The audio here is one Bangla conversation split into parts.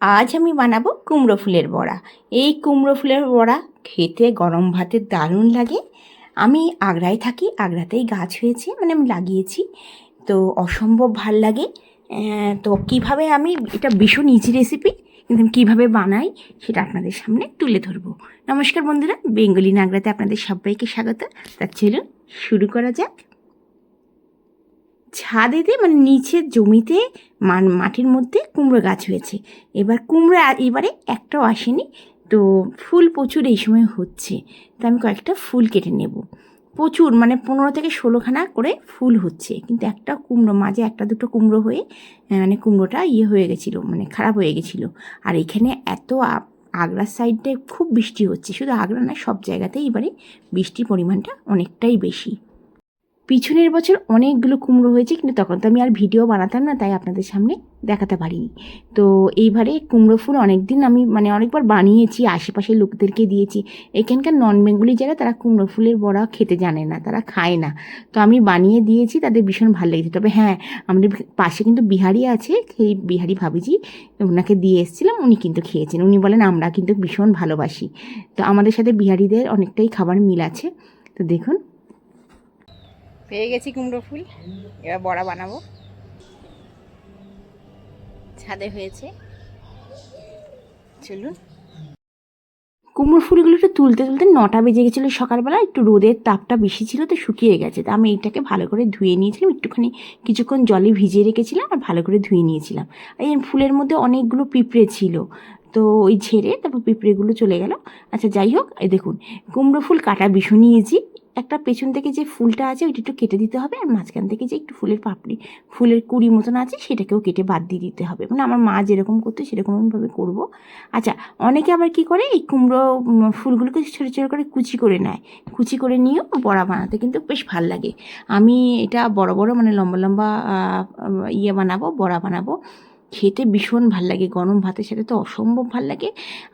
আজ আমি বানাবো কুমড়ো ফুলের বড়া। এই কুমড়ো ফুলের বড়া খেতে গরম ভাতে দারুণ লাগে। আমি আগ্রায় থাকি, আগ্রাতেই গাছ হয়েছে, মানে আমি লাগিয়েছি, তো অসম্ভব ভাল লাগে। তো কিভাবে আমি এটা ভীষণ ইজি রেসিপি, কিন্তু আমি কীভাবে বানাই সেটা আপনাদের সামনে তুলে ধরবো। নমস্কার বন্ধুরা, বেঙ্গলি নাগরাতে আপনাদের সবাইকে স্বাগত। তা চলুন শুরু করা যাক। ছাদেতে মানে নিচের জমিতে মাটির মধ্যে কুমড়ো গাছ হয়েছে। এবার কুমড়ো এবারে একটাও আসেনি, তো ফুল প্রচুর এই সময় হচ্ছে। তো আমি কয়েকটা ফুল কেটে নেব। প্রচুর মানে 15 থেকে 16খানা করে ফুল হচ্ছে, কিন্তু একটা কুমড়ো মাঝে একটা দুটো কুমড়ো হয়ে মানে কুমড়োটা হয়ে গেছিলো, মানে খারাপ হয়ে গেছিলো। আর এখানে এত আগ্রার সাইডে খুব বৃষ্টি হচ্ছে, শুধু আগ্রা না সব জায়গাতেই এবারে বৃষ্টির পরিমাণটা অনেকটাই বেশি। পিছনের বছর অনেকগুলো কুমড়ো হয়েছে, কিন্তু তখন তো আমি আর ভিডিও বানাতাম না, তাই আপনাদের সামনে দেখাতে পারিনি। তো এইবারে কুমড়ো ফুল অনেক দিন আমি মানে অনেকবার বানিয়েছি, আশেপাশের লোকদেরকে দিয়েছি। এখানকার নন বেঙ্গলি যারা, তারা কুমড়ো ফুলের বড়া খেতে জানে না, তারা খায় না। তো আমি বানিয়ে দিয়েছি, তাদের ভীষণ ভালো লেগেছে। তবে হ্যাঁ, আমাদের পাশে কিন্তু বিহারি আছে, সেই বিহারি ভাবিজি, ওনাকে দিয়ে এসেছিলাম, উনি কিন্তু খেয়েছেন। উনি বলেন আমরা কিন্তু ভীষণ ভালোবাসি। তো আমাদের সাথে বিহারিদের অনেকটাই খাবার মিল আছে। তো দেখুন, পেয়ে গেছি কুমড়ো ফুল, এবার বড়া বানাবো। ছাদে হয়েছে, চলুন। কুমড়ো ফুলগুলো একটু তুলতে তুলতে 9টা বেজে গেছিলো সকালবেলা। একটু রোদের তাপটা বেশি ছিল, তো শুকিয়ে গেছে। তো আমি এটাকে ভালো করে ধুয়ে নিয়েছিলাম, একটুখানি কিছুক্ষণ জলে ভিজিয়ে রেখেছিলাম আর ভালো করে ধুয়ে নিয়েছিলাম। এই ফুলের মধ্যে অনেকগুলো পিঁপড়ে ছিল, তো ওই ঝেড়ে তারপর পিঁপড়েগুলো চলে গেল। আচ্ছা যাই হোক, এই দেখুন কুমড়ো ফুল কাটা ভীষণ ইজি। একটা পেছন থেকে যে ফুলটা আছে ওইটা একটু কেটে দিতে হবে, আর মাঝখান থেকে যে একটু ফুলের পাপড়ি, ফুলের কুড়ি মতন আছে, সেটাকেও কেটে বাদ দিয়ে দিতে হবে। মানে আমার মা যেরকম করতো সেরকমভাবে করবো। আচ্ছা, অনেকে আবার কি করে, এই কুমড়ো ফুলগুলোকে ছোটো ছোটো করে কুচি করে নেয়। কুচি করে নিয়েও বড়া বানাতে কিন্তু বেশ ভাল লাগে। আমি এটা বড় বড় মানে লম্বা লম্বা বানাবো, বড়া বানাবো। খেতে ভীষণ ভাল লাগে, গরম ভাতের সাথে তো অসম্ভব ভাল লাগে।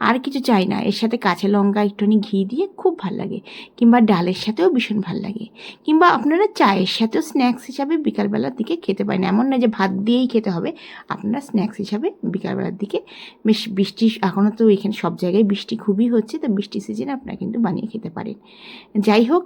আর কিছু চাই না, এর সাথে কাঁচা লঙ্কা একটুখানি ঘি দিয়ে খুব ভাল লাগে, কিংবা ডালের সাথেও ভীষণ ভাল লাগে, কিংবা আপনারা চায়ের সাথেও স্ন্যাক্স হিসাবে বিকালবেলার দিকে খেতে পারেন। এমন না যে ভাত দিয়েই খেতে হবে, আপনারা স্ন্যাক্স হিসাবে বিকালবেলার দিকে, বেশ বৃষ্টি এখনও তো এখানে সব জায়গায় বৃষ্টি খুবই হচ্ছে, তো বৃষ্টির সিজনে আপনারা কিন্তু বানিয়ে খেতে পারেন। যাই হোক,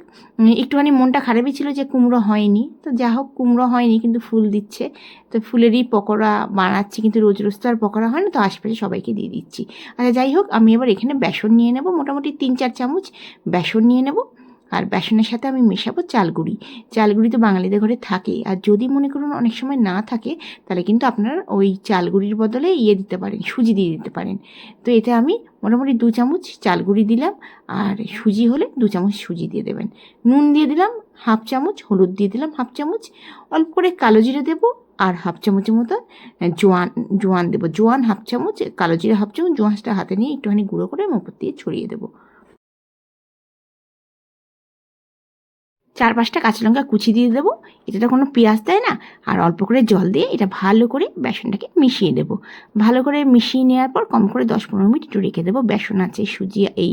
একটুখানি মনটা খারাপই ছিল যে কুমড়ো হয়নি, তো যা হোক কুমড়ো হয়নি কিন্তু ফুল দিচ্ছে, তো ফুলেরই পকোড়া বানাচ্ছি। কিন্তু রোজ রোজ তো আর পকোড়া হয় না, তো আশেপাশে সবাইকে দিয়ে দিচ্ছি। আচ্ছা যাই হোক, আমি এবার এখানে বেসন নিয়ে নেব, মোটামুটি 3-4 চামচ বেসন নিয়ে নেব। আর বেসনের সাথে আমি মেশাবো চালগুড়ি। চালগুড়ি তো বাঙালিদের ঘরে থাকে, আর যদি মনে করুন অনেক সময় না থাকে, তাহলে কিন্তু আপনারা ওই চালগুড়ির বদলে দিতে পারেন, সুজি দিয়ে দিতে পারেন। তো এতে আমি মোটামুটি 2 চামচ চালগুড়ি দিলাম, আর সুজি হলে 2 চামচ সুজি দিয়ে দেবেন। নুন দিয়ে দিলাম 1/2 চামচ, হলুদ দিয়ে দিলাম 1/2 চামচ, অল্প করে কালো জিরে দেবো, আর 1/2 চামচের মতো জোয়ান দেবো। জোয়ান 1/2 চামচ, কালো জিরে 1/2 চামচ, জোয়ানটা হাতে নিয়ে একটুখানি গুঁড়ো করে ওপর দিয়ে ছড়িয়ে দেবো। 4-5টা কাঁচা লঙ্কা কুচি দিয়ে দেবো। এটাতে কোনো পেঁয়াজ দেয় না। আর অল্প করে জল দিয়ে এটা ভালো করে বেসনটাকে মিশিয়ে দেবো। ভালো করে মিশিয়ে নেওয়ার পর কম করে 10-15 মিনিট একটু রেখে দেবো। বেসন আছে, সুজি, এই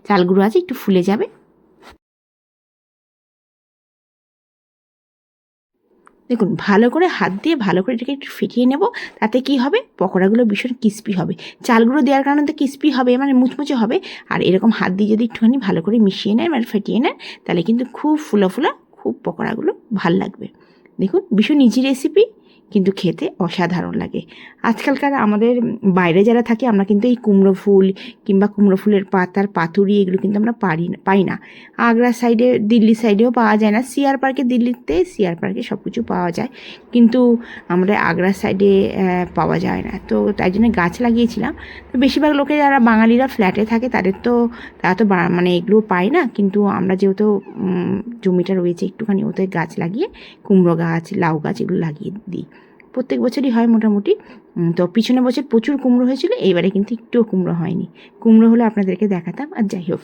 চাল গুঁড়ো আছে, একটু ফুলে যাবে। দেখুন ভালো করে হাত দিয়ে ভালো করে এটাকে একটু ফেটিয়ে নেব। তাতে কি হবে, পকোড়াগুলো ভীষণ ক্রিস্পি হবে। চাল গুঁড়ো দেওয়ার কারণে তো ক্রিস্পি হবে, মানে মুচমুচে হবে। আর এরকম হাত দিয়ে যদি একটুখানি ভালো করে মিশিয়ে নেন, মানে ফেটিয়ে নেন, তাহলে কিন্তু খুব ফুলা ফুলা, খুব পকোড়াগুলো ভাল লাগবে। দেখুন ভীষণ ইজি রেসিপি, কিন্তু খেতে অসাধারণ লাগে। আজকালকার আমাদের বাইরে যারা থাকি, আমরা কিন্তু এই কুমড়ো ফুল কিংবা কুমড়ো ফুলের পাতার পাতুরি এগুলো কিন্তু আমরা পাই না। আগ্রা সাইডে, দিল্লি সাইডেও পাওয়া যায় না। সিআর পার্কে, দিল্লিতে সিআর পার্কে সব কিছু পাওয়া যায়, কিন্তু আমরা আগ্রা সাইডে পাওয়া যায় না। তো তাই জন্য গাছ লাগিয়েছিলাম। তো বেশিরভাগ লোকে যারা বাঙালিরা ফ্ল্যাটে থাকে, তারা তো মানে এগুলো পায় না। কিন্তু আমরা যেহেতু জমিটা রয়েছে একটুখানি, ওতে গাছ লাগিয়ে কুমড়ো গাছ, লাউ গাছ এগুলো লাগিয়ে দিই। প্রত্যেক বছরই হয় মোটামুটি। তো পিছনে বছর প্রচুর কুমড়ো হয়েছিল, এইবারে কিন্তু একটুও কুমড়ো হয়নি। কুমড়ো হলে আপনাদেরকে দেখাতাম। আর যাই হোক,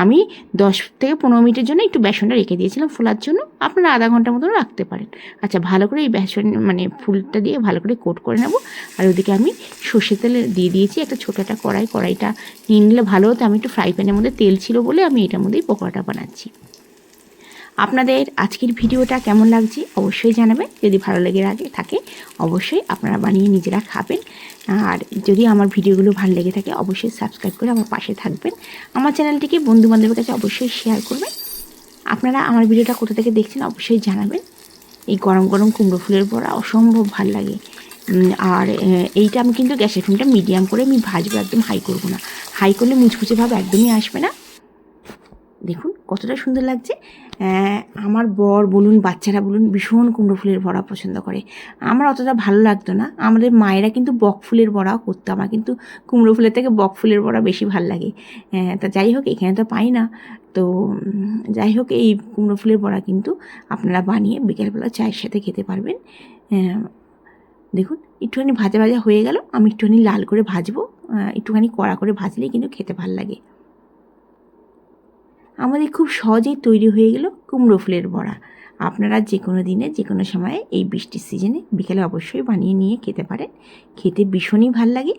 আমি 10 থেকে 15 মিনিটের জন্য একটু বেসনটা রেখে দিয়েছিলাম ফোলার জন্য। আপনারা আধা ঘন্টার মতন রাখতে পারেন। আচ্ছা, ভালো করে এই বেসন মানে ফুলটা দিয়ে ভালো করে কোট করে নেব। আর ওদিকে আমি সর্ষের তেল দিয়ে দিয়েছি একটা ছোটো একটা কড়াইটা নিয়ে নিলে ভালো হতো। আমি একটু ফ্রাই প্যানের মধ্যে তেল ছিল বলে আমি এটার মধ্যেই পকোড়াটা বানাচ্ছি। আপনাদের আজকের ভিডিওটা কেমন লাগছে অবশ্যই জানাবেন। যদি ভালো লেগে থাকে অবশ্যই আপনারা বানিয়ে নিজেরা খাবেন। আর যদি আমার ভিডিওগুলো ভালো লেগে থাকে অবশ্যই সাবস্ক্রাইব করে আমার পাশে থাকবেন। আমার চ্যানেলটিকে বন্ধুবান্ধবের কাছে অবশ্যই শেয়ার করবেন। আপনারা আমার ভিডিওটা কোথা থেকে দেখছেন অবশ্যই জানাবেন। এই গরম গরম কুমড়ো ফুলের বড়া অসম্ভব ভালো লাগে। আর এইটা আমি কিন্তু গ্যাসের ফ্লেমটা মিডিয়াম করে আমি ভাজবো, একদম হাই করব না। হাই করলে মুচমুচে ভাব একদমই আসবে না। দেখুন কতটা সুন্দর লাগছে। আমার বর বলুন বাচ্চারা বলুন ভীষণ কুমড়ো ফুলের বড়া পছন্দ করে। আমার অতটা ভালো লাগতো না। আমাদের মায়েরা কিন্তু বক ফুলের বড়াও করতো। আমার কিন্তু কুমড়ো ফুলের থেকে বক ফুলের বড়া বেশি ভালো লাগে। তা যাই হোক এখানে তো পাই না, তো যাই হোক এই কুমড়ো ফুলের বড়া কিন্তু আপনারা বানিয়ে বিকেলবেলা চায়ের সাথে খেতে পারবেন। দেখুন একটুখানি ভাজা ভাজা হয়ে গেল, আমি একটুখানি লাল করে ভাজবো। একটুখানি কড়া করে ভাজলেই কিন্তু খেতে ভালো লাগে। আমাদের খুব সহজেই তৈরি হয়ে গেল কুমড়ো ফুলের বড়া। আপনারা যে কোনো দিনে যে কোনো সময়ে এই বৃষ্টির সিজনে বিকেলে অবশ্যই বানিয়ে নিয়ে খেতে পারেন। খেতে ভীষণই ভাল লাগে।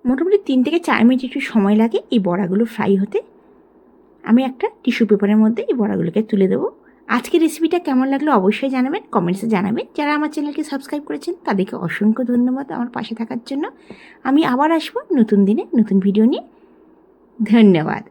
মোটামুটি 3 থেকে 4 মিনিট একটু সময় লাগে এই বড়াগুলো ফ্রাই হতে। আমি একটা টিস্যু পেপারের মধ্যে এই বড়াগুলোকে তুলে দেবো। আজকের রেসিপিটা কেমন লাগলো অবশ্যই জানাবেন, কমেন্টসে জানাবেন। যারা আমার চ্যানেলকে সাবস্ক্রাইব করেছেন তাদেরকে অসংখ্য ধন্যবাদ আমার পাশে থাকার জন্য। আমি আবার আসবো নতুন দিনে নতুন ভিডিও নিয়ে। ধন্যবাদ।